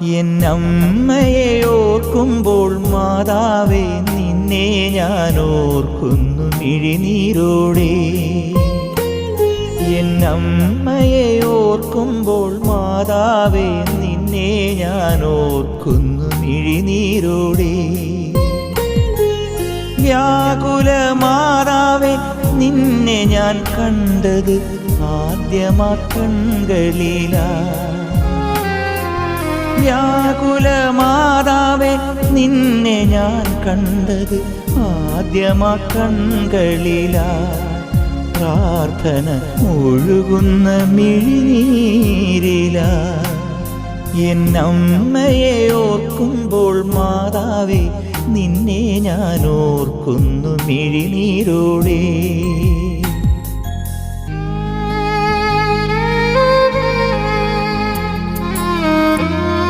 എന്നമ്മയെ ഓർക്കുമ്പോൾ മാതാവേ നിന്നെ ഞാൻ ഓർക്കുന്നു മിഴിനീരോടെ. എന്നമ്മയെ ഓർക്കുമ്പോൾ മാതാവേ നിന്നെ ഞാൻ ഓർക്കുന്നു മിഴിനീരോടെ. വ്യാകുല മാതാവേ നിന്നെ ഞാൻ കണ്ടത് ആദ്യമാ കൺകളിലാ. വ്യാകുല മാതാവേ നിന്നെ ഞാൻ കണ്ടത് ആദ്യമാ കൺകളിലാ. പ്രാർത്ഥന ഒഴുകുന്ന മിഴിനീരിലാ. എന്നമ്മയെ ഓർക്കുമ്പോൾ മാതാവേ നിന്നെ ഞാൻ ഓർക്കുന്നു മിഴിനീരോടെ.